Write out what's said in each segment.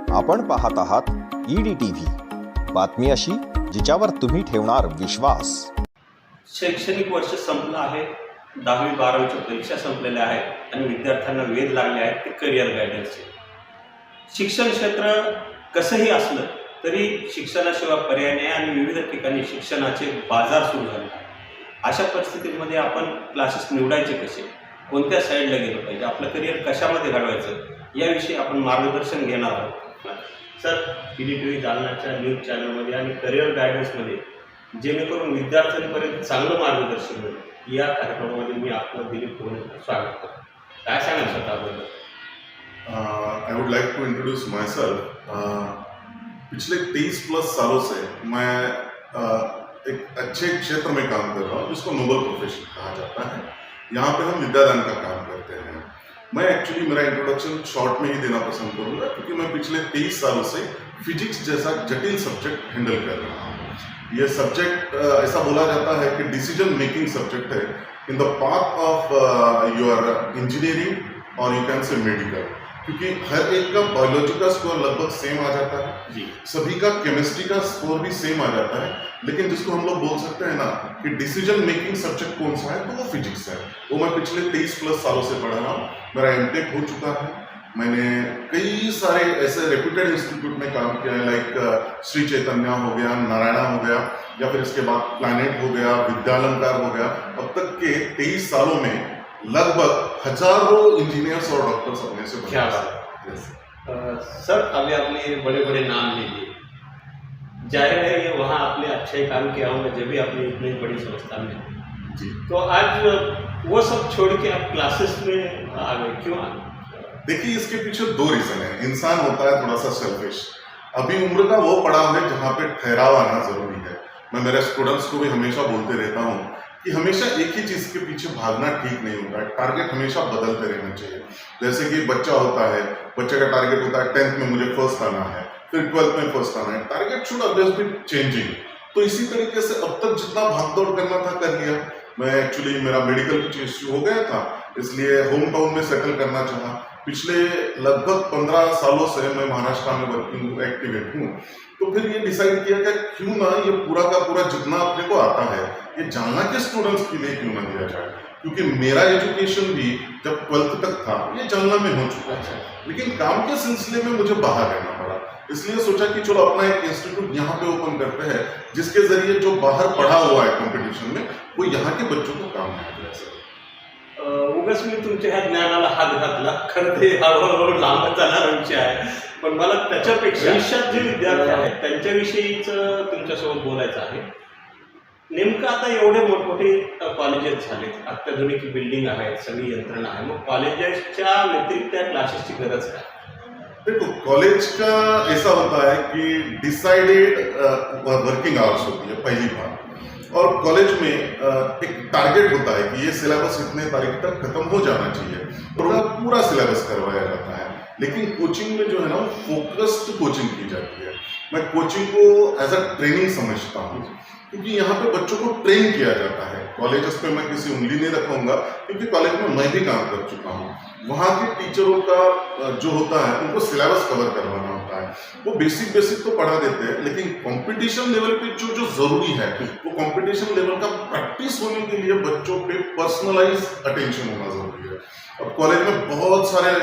आपण पाहत आहात EDTV, बातमी अशी जिच्यावर तुम्ही ठेवणार विश्वास। शैक्षणिक वर्ष संपलं आहे, 10वी 12वीच्या परीक्षा संपलेल्या आहेत आणि विद्यार्थ्यांना वेध लागले आहेत ते करिअर गायडन्सचे। शिक्षण क्षेत्र कसंही असलं तरी शिक्षणाशिवाय पर्याय नाही आणि विविध ठिकाणी शिक्षणाचे बाजार सुरू झाले आहेत। अशा परिस्थितीमध्ये आपण क्लासेस निवडायचे कसे, कोणत्या साईडला गेलं पाहिजे, आपलं करिअर कशामध्ये घडवायचं याविषयी आपण मार्गदर्शन घेणार आहोत। सर, EDTV जालनाच्या न्यूज चॅनलमध्ये आणि करिअर गायडन्समध्ये जेणेकरून विद्यार्थ्यांपर्यंत चांगलं मार्गदर्शन मिळेल या कार्यक्रमामध्ये मी आपलं दिलीप कोहलीचं स्वागत करतो। काय सांगाल स्वतःबद्दल? I would like to introduce myself. पिछले 30 प्लस सालों से मैं एक अच्छे क्षेत्र में काम कर रहा हूँ जिसको नोबल प्रोफेशन कहा जाता है। यहाँ पे हम विद्यादान का काम करते हैं। मैं एक्चुअली मेरा इंट्रोडक्शन शॉर्ट में ही देना पसंद करूँगा क्योंकि मैं पिछले 23 सालों से फिजिक्स जैसा जटिल सब्जेक्ट हैंडल कर रहा हूँ। ये सब्जेक्ट ऐसा बोला जाता है कि डिसीजन मेकिंग सब्जेक्ट है in the path of your engineering और यू कैन से मेडिकल, क्योंकि हर एक का बायोलॉजी का स्कोर लगभग सेम आ जाता है जी, सभी का केमिस्ट्री का स्कोर भी सेम आ जाता है, लेकिन जिसको हम लोग बोल सकते हैं ना कि डिसीजन मेकिंग सब्जेक्ट कौन सा है तो वो फिजिक्स है। वो मैं पिछले 23 प्लस सालों से पढ़ रहा हूँ। मेरा एमटेक हो चुका है। मैंने कई सारे ऐसे रेप्यूटेड इंस्टीट्यूट में काम किया है, लाइक श्री चैतन्य हो गया, नारायणा हो गया, या फिर इसके बाद प्लैनेट हो गया, विद्यालंकार हो गया। अब तक के 23 सालों में लगभग हजारों इंजीनियर्स और डॉक्टर्स अपने से क्या बात है। सर, अभी आपने बड़े बड़े नाम ले लिए, जाहिर है ये वहाँ आपने अच्छे काम किया होगा जब भी आपने इतनी बड़ी संस्था में जी, तो आज वो सब छोड़ के आप क्लासेस में आ गए, क्यों आ गए? देखिए, इसके पीछे 2 रीजन है। इंसान होता है थोड़ा सा सेल्फिश। अभी उम्र का वो पड़ाव है जहाँ पे ठहराव आना जरूरी है। मैं मेरे स्टूडेंट्स को भी हमेशा बोलते रहता हूँ कि हमेशा एक ही चीज के पीछे भागना ठीक नहीं होता है। टारगेट हमेशा बदलते रहना चाहिए। जैसे कि बच्चा होता है, बच्चे का टारगेट होता है 10th में मुझे फर्स्ट आना है, फिर 12th में फर्स्ट आना है। Target should always be changing. तो इसी तरीके से अब तक जितना भागदौड़ करना था कर लिया। मैं एक्चुअली मेरा मेडिकल कुछ इश्यू हो गया था, इसलिए होम टाउन में सेटल करना चाहा। पिछले लगभग 15 सालों से मैं महाराष्ट्र में वर्किंग एक्टिवेट हूँ। तो फिर ये डिसाइड किया कि क्यों ना ये पूरा का पूरा जितना अपने को आता है ये जालना के स्टूडेंट्स के लिए क्यों ना दिया जाए, क्योंकि मेरा एजुकेशन भी जब 12th तक था ये जालना में हो चुका है, लेकिन काम के सिलसिले में मुझे बाहर रहना पड़ा। इसलिए सोचा कि चलो अपना एक इंस्टीट्यूट यहाँ पे ओपन करते हैं जिसके जरिए जो बाहर पढ़ा हुआ है कॉम्पिटिशन में वो यहाँ के बच्चों को काम मिळेल। उगाच मी तुमच्या ह्या ज्ञानाला हात घातला, खरं ते हळूहळू लांब जाणारा विषय आहे, पण मला त्याच्यापेक्षा भविष्यात जे विद्यार्थी आहेत त्यांच्याविषयीच तुमच्यासोबत बोलायचं आहे। नेमकं आता एवढे मोठमोठे कॉलेजेस झालेत, अत्याधुनिक बिल्डिंग आहेत, सगळी यंत्रणा आहे, मग कॉलेजेसच्या व्यतिरिक्त त्या क्लासेसची गरज काय? देखो, कॉलेज का ऐसा होता है कि डिसाइडेड वर्किंग आवर्स होती है पहली बात, और कॉलेज में एक टारगेट होता है कि ये सिलेबस इतने तारीख तक खत्म हो जाना चाहिए और पूरा सिलेबस करवाया जाता है। लेकिन कोचिंग में जो है ना वो फोकस्ड कोचिंग की जाती है। मैं कोचिंग को एज अ ट्रेनिंग समझता हूँ क्योंकि यहाँ पे बच्चों को ट्रेन किया जाता है। कॉलेजेस पे मैं किसी उंगली नहीं रखूंगा क्योंकि कॉलेज में मैं भी काम कर चुका हूँ। वहाँ के टीचरों का जो होता है उनको सिलेबस कवर करवाना होता है। वो बेसिक तो पढ़ा देते हैं, लेकिन कंपटीशन लेवल पे जो जरूरी है वो कंपटीशन लेवल का प्रैक्टिस होने के लिए बच्चों पे पर्सनलाइज अटेंशन होना जरूरी है। अब कॉलेज में बहुत सारे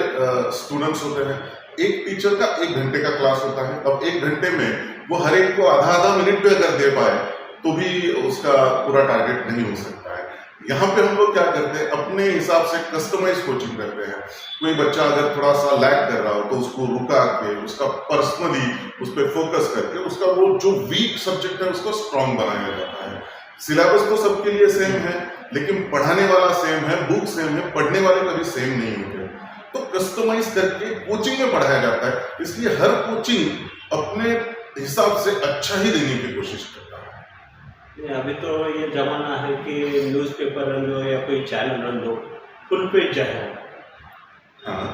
स्टूडेंट्स होते हैं, एक टीचर का 1 घंटे का क्लास होता है। अब 1 घंटे में वो हर एक को आधा मिनट भी अगर दे पाए तो भी उसका पूरा टारगेट नहीं हो सकता है। यहाँ पे हम लोग क्या करते हैं, अपने हिसाब से कस्टमाइज कोचिंग करते हैं। कोई बच्चा अगर थोड़ा सा लैग कर रहा हो तो उसको रुका के उसका पर्सनली उस पर फोकस करके उसका वो जो वीक सब्जेक्ट है उसको स्ट्रॉन्ग बनाया जाता है। सिलेबस तो सबके लिए सेम है, लेकिन पढ़ाने वाला सेम है, बुक सेम है, पढ़ने वाले कभी सेम नहीं होते। तो कस्टमाइज करके कोचिंग में पढ़ाया जाता है, इसलिए हर कोचिंग अपने हिसाब से अच्छा ही देने की कोशिश करता है। अभी तो ये जमाना है कि न्यूज़पेपर रन लो या कोई चैनल रन लो, फुल पेज जाए। हाँ।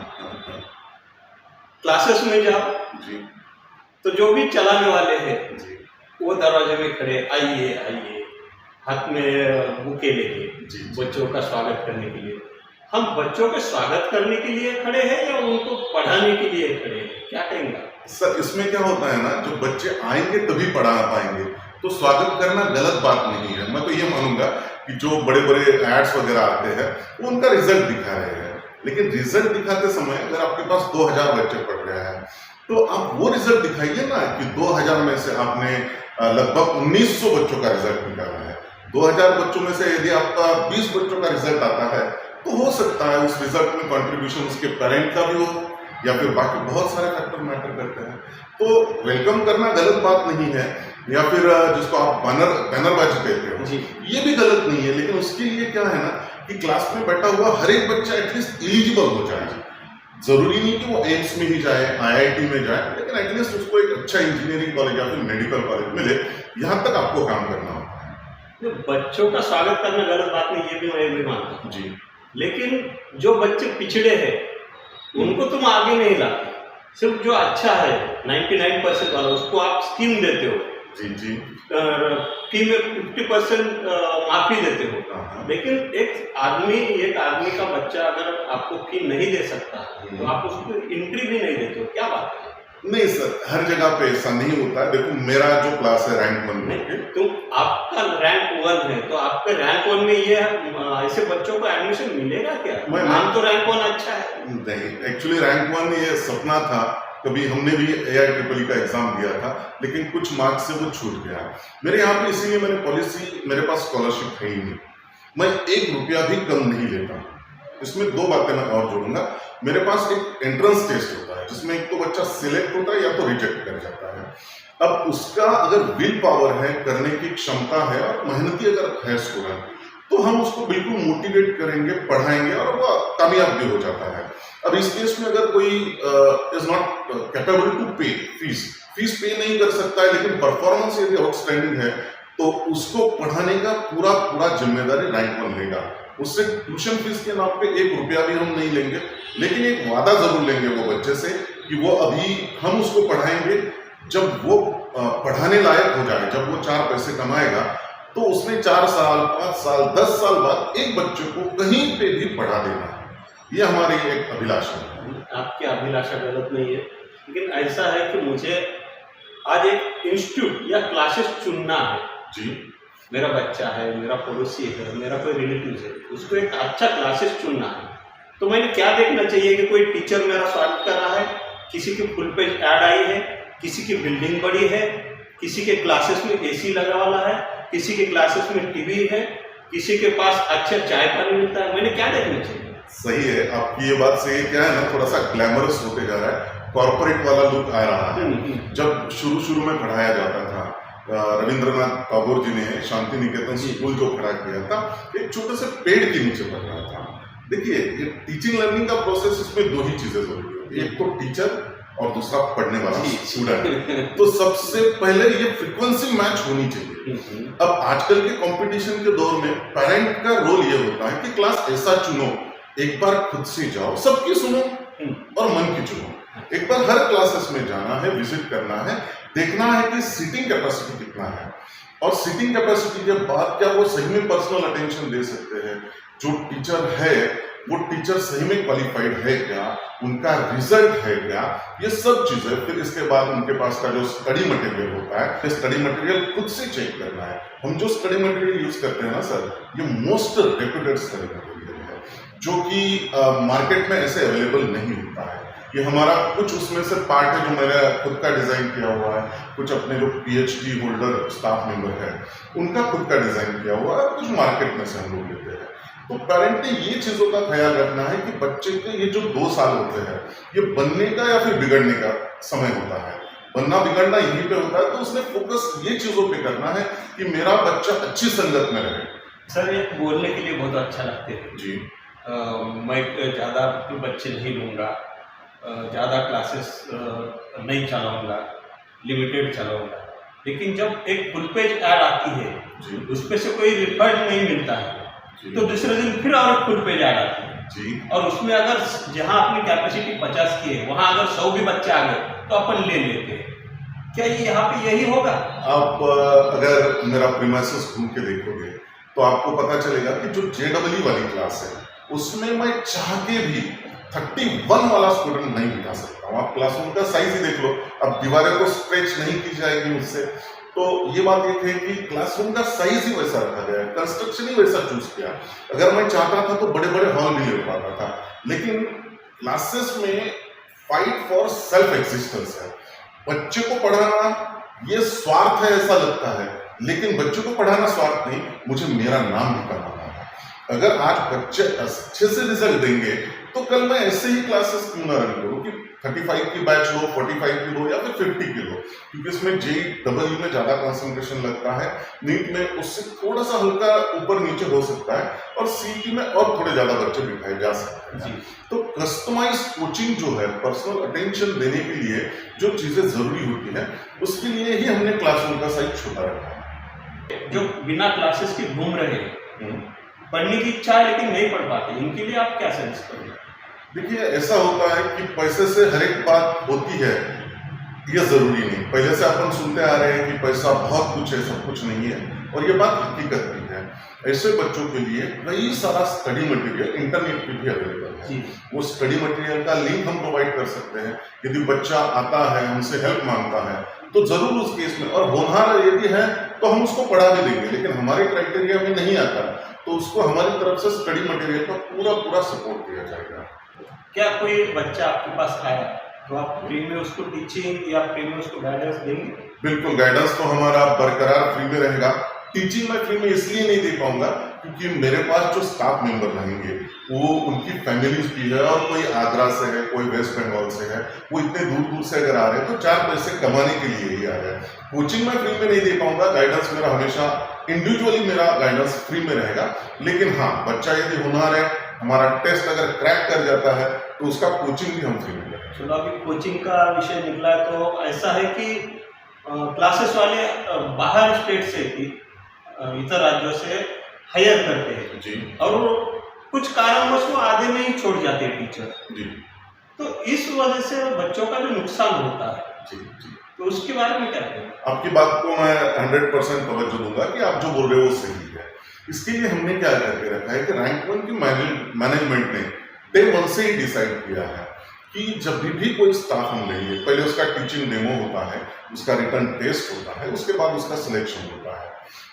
क्लासेस में जाओ जी, तो जो भी चलाने वाले हैं जी, वो दरवाजे में खड़े, आइए आइए, हाथ में बुके लेके जी, बच्चों का स्वागत करने के लिए। हम बच्चों के स्वागत करने के लिए खड़े हैं या उनको पढ़ाने के लिए खड़े हैं, क्या कहेंगे? सर इसमें क्या होता है ना, जो बच्चे आएंगे तभी पढ़ा पाएंगे, तो स्वागत करना गलत बात नहीं है। मैं तो ये मानूंगा कि जो बड़े बड़े एड्स वगैरह आते हैं वो उनका रिजल्ट दिखा रहे हैं, लेकिन रिजल्ट दिखाते समय अगर आपके पास 2000 बच्चे पढ़ रहे हैं तो आप वो रिजल्ट दिखाइए ना कि 2000 में से आपने लगभग 1900 बच्चों का रिजल्ट निकाला है। 2000 बच्चों में से यदि आपका 20 बच्चों का रिजल्ट आता है तो हो सकता है उस रिजल्ट में कंट्रीब्यूशन उसके पेरेंट का भी हो या फिर बाकी बहुत सारे फैक्टर मैटर करते हैं। तो वेलकम करना गलत बात नहीं है, या फिर जिसको आप बैनरबाजी कहते हो ये भी गलत नहीं है, लेकिन उसके लिए क्या है ना कि क्लास में बैठा हुआ हर एक बच्चा एटलीस्ट एलिजिबल हो जाए। जरूरी नहीं कि वो एम्स में ही जाए, IIT में जाए, लेकिन एटलीस्ट उसको एक अच्छा इंजीनियरिंग कॉलेज या फिर मेडिकल कॉलेज मिले, यहाँ तक आपको काम करना होता है। बच्चों का स्वागत करना गलत बात नहीं, ये भी मैं भी मानता हूँ जी, लेकिन जो बच्चे पिछड़े हैं उनको तुम आगे नहीं लाते। सिर्फ जो अच्छा है 99% वाला उसको आप स्कीम देते हो, जी जी, स्कीम में 50% माफी देते हो, लेकिन एक आदमी का बच्चा अगर आपको फी नहीं दे सकता तो आप उसको एंट्री भी नहीं देते हो, क्या बात है? नहीं सर, हर जगह पे ऐसा नहीं होता है। देखो मेरा जो क्लास है रैंक 1 में, तो आपका रैंक 1 है तो आपके रैंक 1 में ये ऐसे बच्चों को एडमिशन मिलेगा क्या? नाम तो रैंक 1 अच्छा है। नहीं, एक्चुअली रैंक 1 ये सपना था, कभी हमने भी AIEEE का एग्जाम दिया था, लेकिन कुछ मार्क्स से वो छूट गया। मेरे यहाँ पे इसीलिए मैंने पॉलिसी, मेरे पास स्कॉलरशिप है ही नहीं, मैं 1 रुपया भी कम नहीं लेता। इसमें 2 बातें मैं और जोड़ूंगा। मेरे पास एक एंट्रेंस टेस्ट होता है जिसमें एक तो बच्चा सिलेक्ट होता है या तो रिजेक्ट कर जाता है। अब उसका अगर विल पावर है, करने की क्षमता है और मेहनती अगर है स्टूडेंट, तो हम उसको बिल्कुल मोटिवेट करेंगे, पढ़ाएंगे और वो कामयाब भी हो जाता है। अब इस केस में अगर कोई इज नॉट कैपेबल टू पे फीस पे नहीं कर सकता है, लेकिन परफॉर्मेंस यदि आउटस्टैंडिंग है तो उसको पढ़ाने का पूरा जिम्मेदारी रैंक 1 लेगा। उससे ट्यूशन फीस के नाम पे 1 रुपया भी हम नहीं लेंगे, लेकिन एक वादा जरूर लेंगे वो बच्चे से कि वो अभी हम उसको पढ़ाएंगे, जब वो पढ़ाने लायक हो जाए, जब वो 4 पैसे कमाएगा तो उसने 4 साल 5 साल 10 साल बाद एक बच्चे को कहीं पे भी पढ़ा देना है। ये हमारी एक अभिलाषा है। आपकी अभिलाषा गलत नहीं है, लेकिन ऐसा है कि मुझे आज एक इंस्टीट्यूट या क्लासेस चुनना है। जी, मेरा बच्चा है, मेरा पड़ोसी है, मेरा कोई रिलेटिव है, उसको एक अच्छा क्लासेस चुनना है, तो मैंने क्या देखना चाहिए कि कोई टीचर मेरा स्वागत कर रहा है, किसी की फुल पेज ऐड आई है, किसी की बिल्डिंग बड़ी है, किसी के क्लासेस में AC लगा वाला है, किसी के क्लासेस में TV है, किसी के पास अच्छा चाय पानी मिलता है, मैंने क्या देखना चाहिए? सही है, आपकी ये बात सही है। क्या है ना, थोड़ा सा ग्लैमरस होते जा रहा है, कॉर्पोरेट वाला लुक आ रहा है। जब शुरू में पढ़ाया जाता था, रविंद्रनाथ टैगोर जी ने शांति निकेतन स्कूल जो खड़ा किया था, एक छोटे से पेड़ के नीचे पढ़ रहा था। देखिए, ये टीचिंग लर्निंग का प्रोसेस, इसमें 2 ही चीजें जरूरी होती है, एक तो टीचर और दूसरा पढ़ने वाला स्टूडेंट। तो सबसे पहले ये फ्रीक्वेंसी मैच होनी चाहिए। अब आजकल के कंपटीशन के दौर में पेरेंट का रोल ये होता है कि क्लास ऐसा चुनो, एक बार खुद से जाओ, सबकी सुनो और मन की चुनो। एक बार हर क्लासेस में जाना है, विजिट करना है, देखना है कि सीटिंग कैपेसिटी कितना है, और सीटिंग कैपेसिटी के बाद क्या वो सही में पर्सनल अटेंशन दे सकते हैं, जो टीचर है वो टीचर सही में क्वालिफाइड है क्या, उनका रिजल्ट है क्या, ये सब चीजें। फिर इसके बाद उनके पास का जो स्टडी मटेरियल होता है, स्टडी मटेरियल खुद से चेक करना है। हम जो स्टडी मटेरियल यूज करते हैं ना सर, ये मोस्ट रेप्यूटेड स्टडी मटेरियल है, जो कि मार्केट में ऐसे अवेलेबल नहीं होता है। ये हमारा कुछ उसमें से पार्ट है जो मैंने खुद का डिजाइन किया हुआ है, कुछ अपने जो PhD होल्डर स्टाफ मेंबर है उनका खुद का डिजाइन किया हुआ है, कुछ मार्केट में से हम लोग लेते हैं। तो पेरेंट ने ये चीजों का ख्याल रखना है कि बच्चे के ये जो 2 साल होते हैं, ये बनने का या फिर बिगड़ने का समय होता है। बनना बिगड़ना यहीं पे होता है, तो उसने फोकस ये चीजों पे करना है कि मेरा बच्चा अच्छी संगत में रहे। सर, ये बोलने के लिए बहुत अच्छा लगते हैं जी, मैं ज़्यादा बच्चे नहीं लूँगा, ज़्यादा क्लासेस नहीं चलाऊँगा, लिमिटेड चलाऊँगा, लेकिन जब एक फुल पेज ऐड आती है उस पर से कोई रिफंड नहीं मिलता है, तो दूसरे दिन फिर और फुल पेज ऐड आती है जी, और उसमें अगर जहाँ अपनी कैपेसिटी 50 की है वहाँ अगर 100 भी बच्चे आ गए तो अपन ले लेते हैं। क्या ये यहाँ पे यही होगा? आप अगर मेरा प्रीमाइसेस घूम के देखोगे तो आपको पता चलेगा कि जो JEE वाली क्लास है उसमें मैं चाह के भी 31 वाला स्टूडेंट नहीं बिठा सकता हूँ। आप क्लासरूम का साइज ही देख लो, अब दीवारें तो स्ट्रेच नहीं की जाएगी उससे। तो ये बात एक है कि क्लासरूम का साइज ही वैसा रखा गया है, कंस्ट्रक्शन ही वैसा चूज किया। अगर मैं चाहता था तो बड़े बड़े हॉल भी ले पाता था, लेकिन क्लासेस में फाइट फॉर सेल्फ एग्जिस्टेंस है। बच्चे को पढ़ाना ये स्वार्थ है ऐसा लगता है, लेकिन बच्चों को पढ़ाना स्वार्थ नहीं, मुझे मेरा नाम भी कमाना है। अगर आज बच्चे अच्छे से रिजल्ट देंगे तो कल मैं ऐसे ही क्लासेस क्यों ना रन करूँ कि 35 की बैच लो, 45 की लो या फिर 50 की लो, क्योंकि इसमें JEE में ज्यादा कंसंट्रेशन लगता है, नीट में उससे थोड़ा सा हल्का ऊपर नीचे हो सकता है, और CET में और थोड़े ज्यादा बच्चे बिठाए जा सकते हैं। तो कस्टमाइज कोचिंग जो है, पर्सनल अटेंशन देने के लिए जो चीजें जरूरी होती है, उसके लिए ही हमने क्लासरूम का साइज छोटा रखा है। जो बिना क्लासेस के घूम रहे हैं, पढ़ने की इच्छा है लेकिन नहीं पढ़ पाते, इनके लिए आप क्या सजेस्ट करोगे? देखिए, ऐसा होता है कि पैसे से हर एक बात होती है, ये जरूरी नहीं। पहले से अपन सुनते आ रहे हैं कि पैसा बहुत कुछ है, सब कुछ नहीं है, और ये बात हकीकत भी है। ऐसे बच्चों के लिए कई सारा स्टडी मटेरियल इंटरनेट पे भी अवेलेबल है। वो स्टडी मटेरियल का लिंक हम प्रोवाइड कर सकते हैं। यदि बच्चा आता है, हमसे हेल्प मांगता है, तो जरूर उस केस में, और होनहार यदि है तो हम उसको पढ़ा भी देंगे, लेकिन हमारे क्राइटेरिया में नहीं आता तो उसको हमारी तरफ से स्टडी मटेरियल का पूरा सपोर्ट दिया जाएगा। क्या कोई बच्चा आपके पास आया तो आप फ्री में उसको टीचिंग या फ्री में उसको गाइडेंस देंगे? बिल्कुल, गाइडेंस तो हमारा बरकरार फ्री में रहेगा। टीचिंग मैं फ्री में इसलिए नहीं दे पाऊंगा क्योंकि मेरे पास जो स्टाफ मेंबर रहेंगे वो उनकी फैमिलीज भी है, और कोई आगरा से है, कोई वेस्ट बंगाल से है, वो इतने दूर से अगर आ रहे हैं तो 4 पैसे कमाने के लिए ही आ रहे हैं। कोचिंग मैं फ्री में नहीं दे पाऊंगा, गाइडेंस मेरा हमेशा इंडिविजुअली मेरा गाइडेंस फ्री में रहेगा। लेकिन हाँ, बच्चा यदि होनहार है, हमारा टेस्ट अगर क्रैक कर जाता है तो उसका कोचिंग भी हम फ्री में करेंगे। चलो, अभी कोचिंग का विषय निकला तो ऐसा है कि क्लासेस वाले बाहर स्टेट से भी इतर राज्यों से हायर करते हैं जी, और कुछ कारणवश वो आधे में ही छोड़ जाते हैं टीचर जी, तो इस वजह से बच्चों का जो नुकसान होता है, जी, जी। तो उसके बारे में क्या कहेंगे? आपकी बात को मैं 100% तवज्जो दूंगा कि आप जो बोल रहे हो वो सही है। इसके लिए हमने क्या करके रखा है कि रैंक 1 की मैनेजमेंट ने डे 1 से ही डिसाइड किया है कि जब भी कोई स्टाफ हम लेंगे, पहले उसका टीचिंग डेमो होता है, उसका रिटर्न टेस्ट होता है, उसके बाद उसका सिलेक्शन होता है,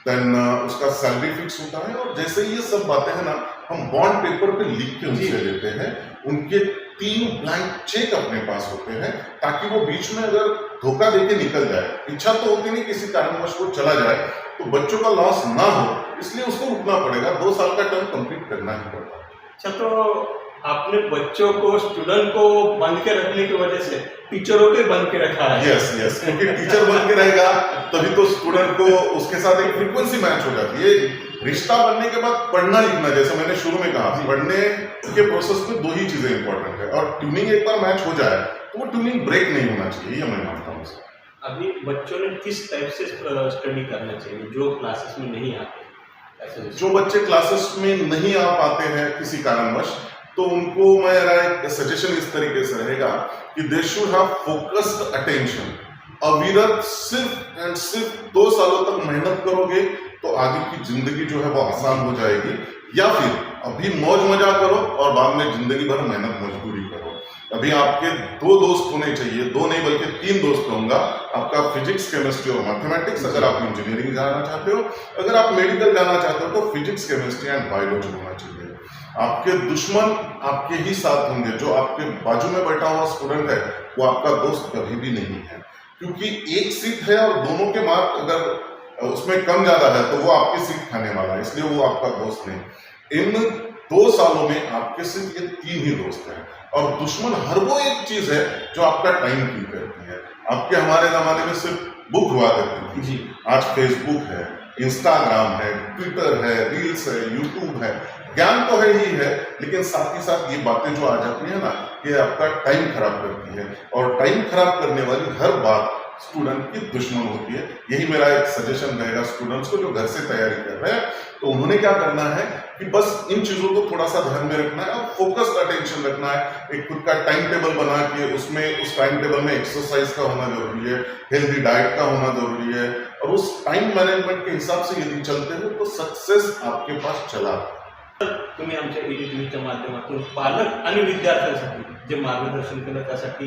देन उसका सैलरी फिक्स होता है, और जैसे ये सब बातें हैं ना, हम बॉन्ड पेपर पे लिख के उनसे लेते हैं। उनके 3 ब्लैंक चेक अपने पास होते हैं, ताकि वो बीच में अगर धोखा देके निकल जाए, इच्छा तो होती नहीं किसी कारणवश वो चला जाए, तो बच्चों का लॉस ना हो, इसलिए उसको रुकना पड़ेगा। 2 साल का टर्म कंप्लीट करना ही पड़ता है। अच्छा, तो आपने बच्चों को, स्टूडेंट को बंद के रखने की वजह से टीचरों को बंद के रखा है। यस, क्योंकि टीचर बन के रहेगा तभी तो स्टूडेंट को उसके साथ एक फ्रीक्वेंसी मैच हो जाती है। रिश्ता बनने के बाद पढ़ना लिखना, जैसे मैंने शुरू में कहा, पढ़ने के प्रोसेस में 2 ही चीजें इंपॉर्टेंट है, और ट्यूनिंग एक बार मैच हो जाए तो वो ट्यूनिंग ब्रेक नहीं होना चाहिए, ये मैं मानता हूँ। अभी बच्चों ने किस टाइप से स्टडी करना चाहिए जो क्लासेस में नहीं आते? ऐसे जो बच्चे क्लासेस में नहीं आ पाते हैं किसी कारणवश, तो उनको मेरा एक सजेशन इस तरीके से रहेगा कि they should have focused attention. अविरत सिर्फ एंड सिर्फ 2 सालों तक मेहनत करोगे तो आगे की जिंदगी जो है वो आसान हो जाएगी, या फिर अभी मौज मजा करो और बाद में जिंदगी भर मेहनत मजदूरी करो। अभी आपके 2 दोस्त होने चाहिए, 2 नहीं बल्कि 3 दोस्त कहूंगा। आपका फिजिक्स, केमिस्ट्री और मैथमेटिक्स, अगर आप इंजीनियरिंग जाना चाहते हो। अगर आप मेडिकल जाना चाहते हो तो फिजिक्स, केमिस्ट्री एंड बायोलॉजी होना चाहिए। आपके दुश्मन आपके ही साथ होंगे। जो आपके बाजू में बैठा हुआ स्टूडेंट है वो आपका दोस्त कभी भी नहीं है, क्योंकि एक सीट है और दोनों के मार्क अगर उसमें कम ज्यादा है तो वो आपकी सीट खाने वाला है, इसलिए वो आपका दोस्त नहीं। इन 2 सालों में आपके सिर्फ ये 3 ही दोस्त हैं, और दुश्मन हर वो एक चीज है जो आपका टाइम किल करती है। आपके हमारे जमाने में सिर्फ बुक हुआ करती थी, आज फेसबुक है, इंस्टाग्राम है, ट्विटर है, रील्स है, यूट्यूब है। ज्ञान तो है ही है, लेकिन साथ ही साथ ये बातें जो आ जाती है ना, ये आपका टाइम खराब करती है, और टाइम खराब करने वाली हर बात स्टूडेंट की दुश्मन होती है। यही मेरा एक सजेशन रहेगा स्टूडेंट्स को जो घर से तैयारी कर रहे हैं। तो उन्होंने क्या करना है कि बस इन चीजों को थोड़ा सा ध्यान में रखना है, और फोकस्ड अटेंशन रखना है। एक खुद का टाइम टेबल बना के उसमें, उस टाइम टेबल में एक्सरसाइज का होना जरूरी है, हेल्दी डाइट का होना जरूरी है, और उस टाइम मैनेजमेंट के हिसाब से यदि चलते हो तो सक्सेस आपके पास चला। तुम्ही आमच्या EDTVच्या माध्यमातून पालक आणि विद्यार्थ्यांसाठी जे मार्गदर्शन केलं त्यासाठी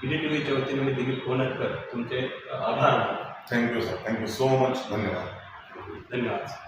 EDTVच्या वतीने मी दिलीप कोणतकर तुमचे आभार मानतो. Thank you sir, thank you so much. धन्यवाद. धन्यवाद.